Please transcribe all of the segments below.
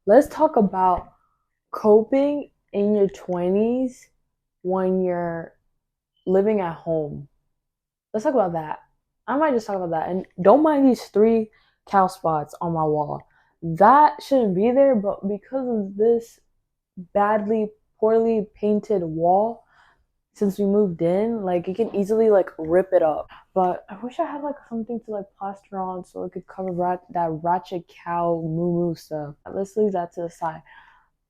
Let's talk about coping in your 20s when you're living at home. Let's talk about that. I might just talk about that. And don't mind these three cow spots on my wall. That shouldn't be there, but because of this poorly painted wall, since we moved in, like it can easily like rip it up. But I wish I had like something to like plaster on so it could cover that ratchet cow moo moo stuff. Let's leave that to the side.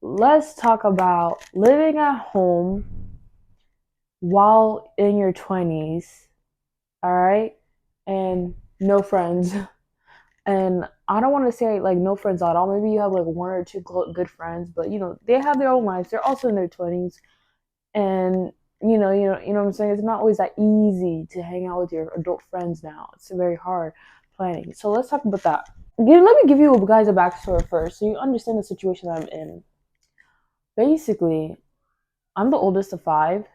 Let's talk about living at home while in your 20s, all right? And no friends. And I don't want to say like no friends at all. Maybe you have like one or two good friends, but they have their own lives. They're also in their 20s, and what I'm saying. It's not always that easy to hang out with your adult friends now. It's very hard planning. So let's talk about that. Let me give you guys a backstory first, so you understand the situation I'm in. Basically, I'm the oldest of five.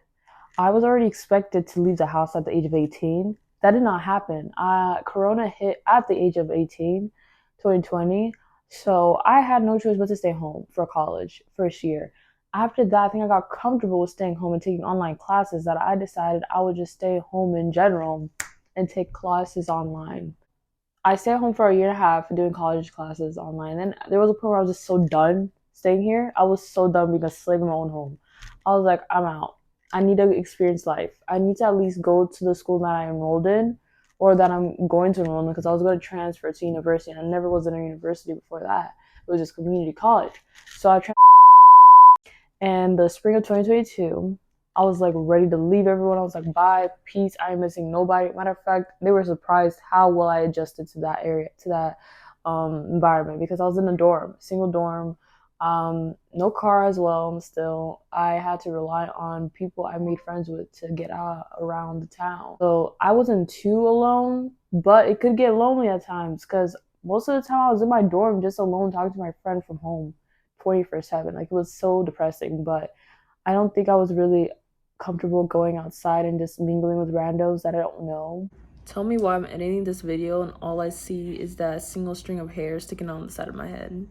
I was already expected to leave the house at the age of 18. That did not happen. Corona hit at the age of 18, 2020. So I had no choice but to stay home for college first year. After that, I think I got comfortable with staying home and taking online classes that I decided I would just stay home in general and take classes online. I stayed home for a year and a half doing college classes online. Then there was a point where I was just so done staying here. I was so done being a slave in my own home. I was like, I'm out. I need to experience life. I need to at least go to the school that I enrolled in or that I'm going to enroll in because I was going to transfer to university and I never was in a university before that. It was just community college. So and the spring of 2022, I was like ready to leave everyone. I was like, bye, peace. I am missing nobody. Matter of fact, they were surprised how well I adjusted to that area, to that environment because I was in a dorm, single dorm, no car as well. Still, I had to rely on people I made friends with to get out around the town. So I wasn't too alone, but it could get lonely at times because most of the time I was in my dorm just alone talking to my friend from home 24/7. Like it was so depressing, but I don't think I was really comfortable going outside and just mingling with randos that I don't know. Tell me why I'm editing this video and all I see is that single string of hair sticking on the side of my head.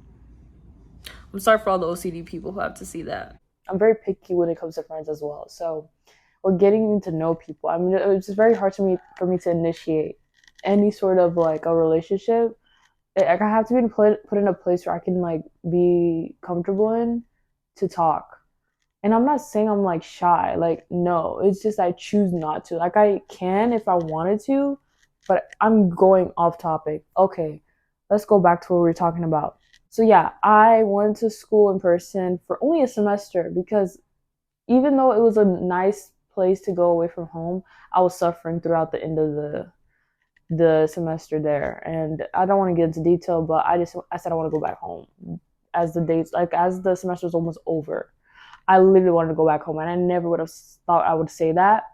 I'm sorry for all the OCD people who have to see that. I'm very picky when it comes to friends as well. So we're getting to know people. I mean, it's just very hard for me to initiate any sort of like a relationship. Like I have to be put in a place where I can like be comfortable in to talk. And I'm not saying I'm like shy. Like no, it's just I choose not to. Like I can if I wanted to, but I'm going off topic. Okay, let's go back to what we were talking about. So yeah, I went to school in person for only a semester because even though it was a nice place to go away from home, I was suffering throughout the end of the semester there. And I don't want to get into detail, but I said I want to go back home as the semester was almost over. I literally wanted to go back home, and I never would have thought I would say that,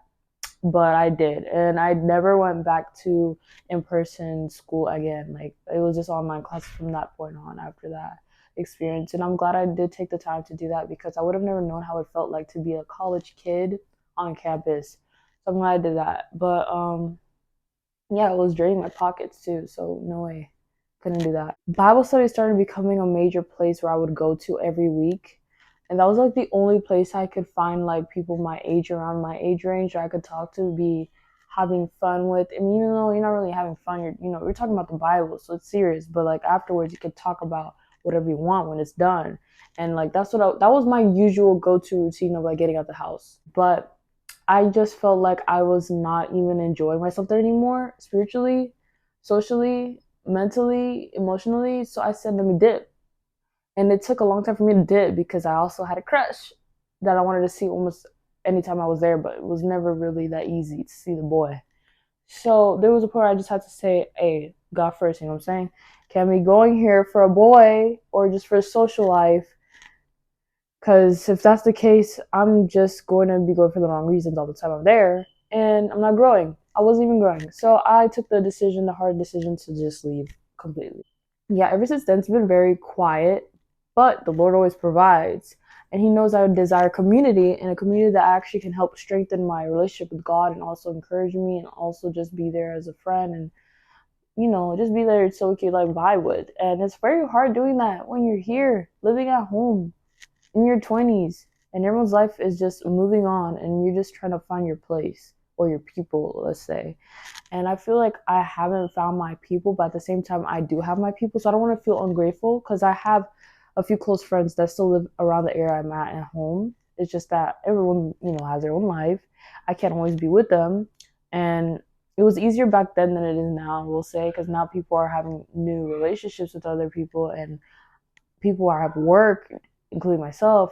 but I did, and I never went back to in-person school again. Like it was just online classes from that point on after that experience, and I'm glad I did take the time to do that because I would have never known how it felt like to be a college kid on campus. So I'm glad I did that, but yeah, it was draining my pockets too, so no way, couldn't do that. Bible study started becoming a major place where I would go to every week. And that was like the only place I could find like people my age, around my age range, that I could talk to, be having fun with. I mean, even though you're not really having fun, you're talking about the Bible, so it's serious. But like afterwards, you could talk about whatever you want when it's done. And like that was my usual go-to routine of like getting out the house. But I just felt like I was not even enjoying myself there anymore, spiritually, socially, mentally, emotionally. So I said, let me dip. And it took a long time for me to dip because I also had a crush that I wanted to see almost anytime I was there, but it was never really that easy to see the boy. So there was a point where I just had to say, hey, God first, you know what I'm saying? Can we going here for a boy or just for social life? Because if that's the case, I'm just going to be going for the wrong reasons all the time I'm there, and I'm not growing. I wasn't even growing. So I took the hard decision to just leave completely. Yeah, ever since then, it's been very quiet, but the Lord always provides. And He knows I would desire community, and a community that actually can help strengthen my relationship with God and also encourage me and also just be there as a friend and just be there so we can like vibe with. And it's very hard doing that when you're here living at home in your 20s and everyone's life is just moving on and you're just trying to find your place or your people, let's say. And I feel like I haven't found my people, but at the same time, I do have my people. So I don't want to feel ungrateful because I have a few close friends that still live around the area I'm at home. It's just that everyone, has their own life. I can't always be with them. And it was easier back then than it is now, I will say, because now people are having new relationships with other people and people are at work, including myself.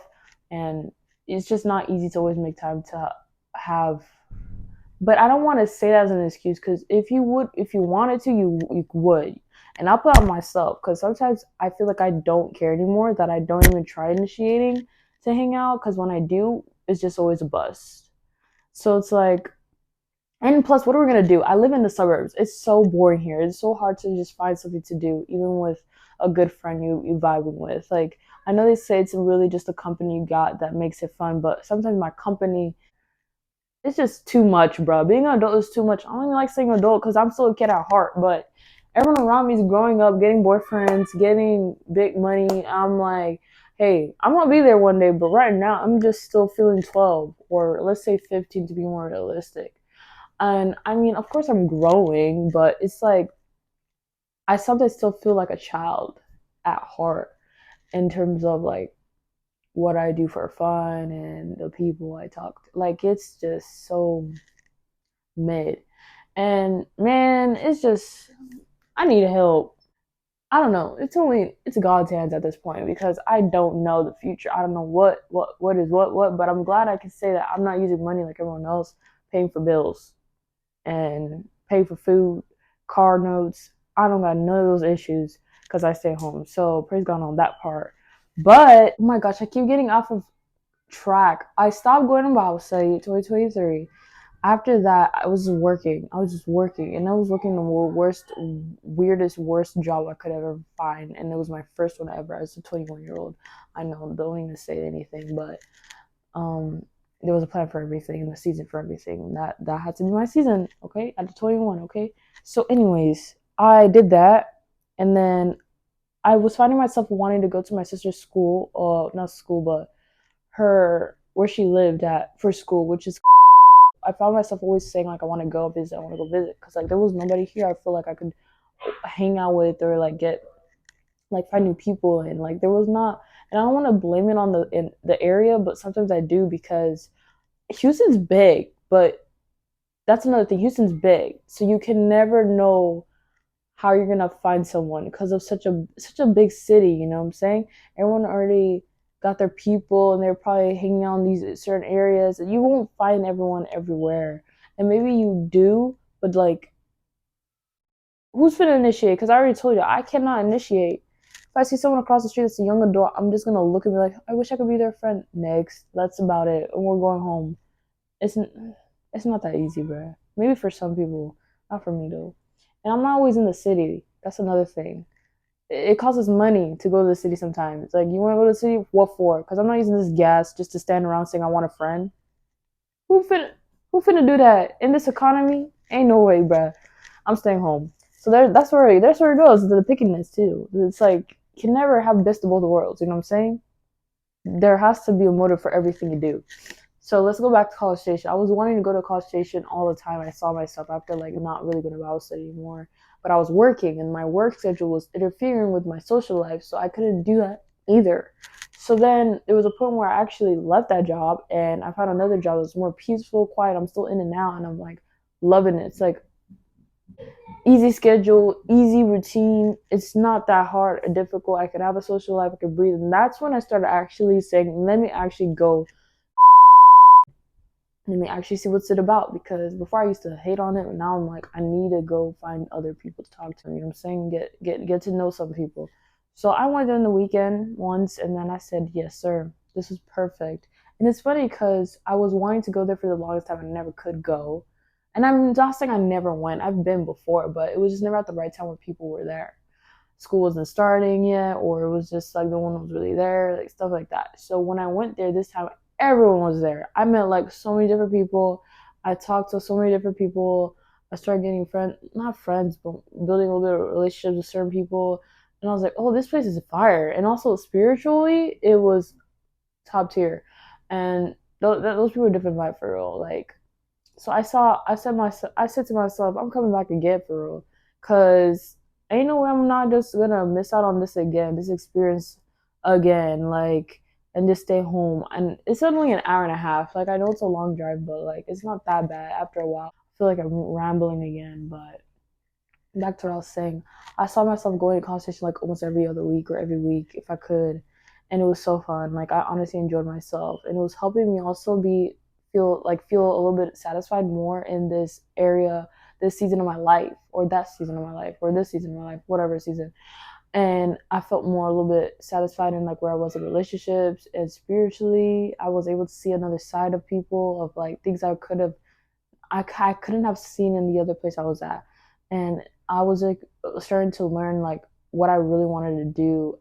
And it's just not easy to always make time to have, but I don't want to say that as an excuse because if you wanted to, you would. And I'll put on myself because sometimes I feel like I don't care anymore, that I don't even try initiating to hang out because when I do, it's just always a bust. So it's like, and plus, what are we gonna do? I live in the suburbs. It's so boring here. It's so hard to just find something to do, even with a good friend you vibing with. Like I know they say it's really just the company you got that makes it fun, but sometimes my company, it's just too much, bro. Being an adult is too much. I don't even like saying adult because I'm still a kid at heart, but everyone around me is growing up, getting boyfriends, getting big money. I'm like, hey, I'm gonna be there one day, but right now I'm just still feeling 12 or let's say 15 to be more realistic. And I mean, of course, I'm growing, but it's like I sometimes still feel like a child at heart in terms of like what I do for fun and the people I talk to. Like it's just so mid. And man, it's just I need help. I don't know. It's God's hands at this point because I don't know the future. I don't know what is what, but I'm glad I can say that I'm not using money like everyone else, paying for bills and paying for food, car notes. I don't got none of those issues because I stay home. So praise God on that part. But oh my gosh, I keep getting off of track. I stopped going to Bible study 2023. After that, I was working. I was just working, and I was working the worst, weirdest, worst job I could ever find, and it was my first one ever as a 21-year-old. I know, don't even say anything, but um, there was a plan for everything and the season for everything. That had to be my season, okay? At the 21, okay. So, anyways, I did that, and then I was finding myself wanting to go to my sister's school, not school, but her where she lived at for school, which is I found myself always saying like I want to go visit, I want to go visit because like there was nobody here. I feel like I could hang out with or like get like find new people and like there was not. And I don't want to blame it on the area, but sometimes I do because Houston's big, but that's another thing. Houston's big, so you can never know how you're gonna find someone because of such a big city. You know what I'm saying? Everyone already got their people and they're probably hanging out in these certain areas. And you won't find everyone everywhere, and maybe you do, but like, who's gonna initiate? Because I already told you I cannot initiate. If I see someone across the street that's a young adult, I'm just gonna look and be like, I wish I could be their friend. Next, that's about it, and we're going home. It's it's not that easy, bro. Maybe for some people, not for me though. And I'm not always in the city. That's another thing. It costs us money to go to the city sometimes. Like, you want to go to the city? What for? Because I'm not using this gas just to stand around saying I want a friend. Who finna, who finna do that in this economy? Ain't no way, bruh. I'm staying home. So that's where it goes. The pickiness too. It's like you can never have best of both worlds. You know what I'm saying? There has to be a motive for everything you do. So let's go back to College Station. I was wanting to go to College Station all the time. I saw myself after like not really going to Bible study anymore, but I was working, and my work schedule was interfering with my social life, so I couldn't do that either. So then there was a point where I actually left that job, and I found another job that's more peaceful, quiet. I'm still in and out, and I'm like loving it. It's like easy schedule, easy routine. It's not that hard or difficult. I could have a social life. I could breathe, and that's when I started actually saying, "Let me actually go let me actually see what's it about," because before I used to hate on it, and now I'm like, I need to go find other people to talk to. You know what I'm saying? Get to know some people. So I went on the weekend once, and then I said, yes, sir, this was perfect. And it's funny because I was wanting to go there for the longest time and I never could go. And I'm not saying I never went. I've been before, but it was just never at the right time where people were there. School wasn't starting yet, or it was just like no one was really there, like stuff like that. So when I went there this time, everyone was there. I met like so many different people. I talked to so many different people. I started getting friends, not friends, but building a little bit of relationships with certain people. And I was like, oh, this place is fire. And also spiritually, it was top tier. And those people were different vibe for real. Like, so I said to myself, I'm coming back again for real, cause ain't no way I'm not just gonna miss out on this again, this experience again, like, and just stay home. And it's only an hour and a half. Like, I know it's a long drive, but like, it's not that bad after a while. I feel like I'm rambling again, but back to what I was saying. I saw myself going to consultation like almost every other week or every week if I could, and it was so fun. Like, I honestly enjoyed myself, and it was helping me also feel a little bit satisfied more in this area, this season of my life, or that season of my life, or this season of my life, whatever season. And I felt more a little bit satisfied in like where I was in relationships and spiritually. I was able to see another side of people, of like things I couldn't have seen in the other place I was at. And I was like starting to learn like what I really wanted to do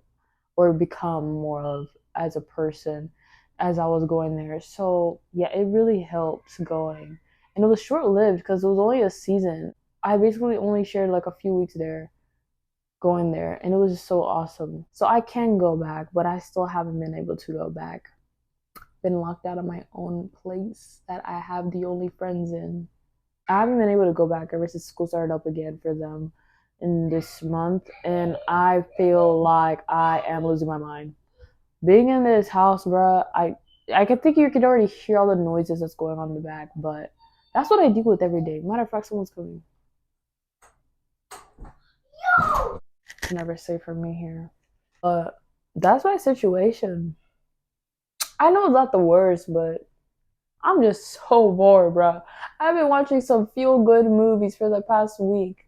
or become more of as a person as I was going there. So yeah, it really helps going. And it was short lived because it was only a season. I basically only shared like a few weeks there going there, and it was just so awesome. So I can go back, but I still haven't been able to go back. Been locked out of my own place that I have the only friends in. I haven't been able to go back ever since school started up again for them in this month, and I feel like I am losing my mind. Being in this house, bruh, I can think you can already hear all the noises that's going on in the back, but that's what I deal with every day. Matter of fact, someone's coming. It's never safe for me here. But that's my situation. I know it's not the worst, but I'm just so bored, bro. I've been watching some feel good movies for the past week.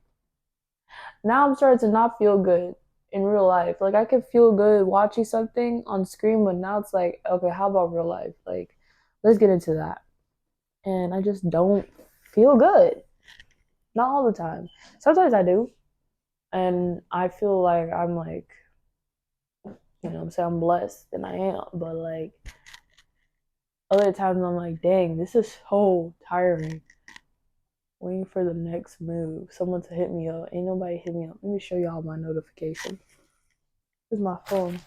Now I'm starting to not feel good in real life. Like, I can feel good watching something on screen, but now it's like, okay, how about real life? Like, let's get into that. And I just don't feel good. Not all the time. Sometimes I do. And I feel like I'm like, I'm saying I'm blessed and I am, but like other times I'm like, dang, this is so tiring. Waiting for the next move. Someone to hit me up. Ain't nobody hit me up. Let me show y'all my notification. This is my phone.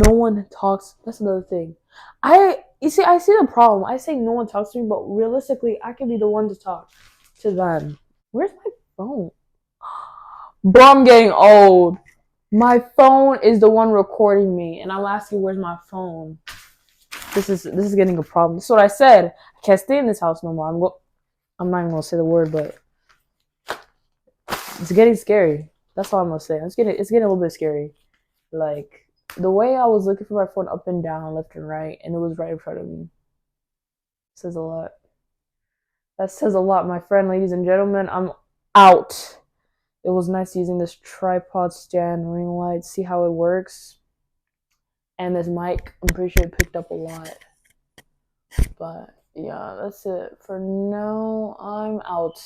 No one talks. That's another thing. I see the problem. I say no one talks to me, but realistically, I can be the one to talk to them. Where's my phone? Bro, I'm getting old. My phone is the one recording me, and I'm asking where's my phone. This is getting a problem. That's what I said. I can't stay in this house no more. I'm not even gonna say the word, but it's getting scary. That's all I'm gonna say. It's getting a little bit scary. Like, the way I was looking for my phone up and down, left and right, and it was right in front of me. Says a lot. That says a lot, my friend, ladies and gentlemen. I'm out. It was nice using this tripod stand, ring light, see how it works. And this mic, I'm pretty sure it picked up a lot. But yeah, that's it. For now, I'm out.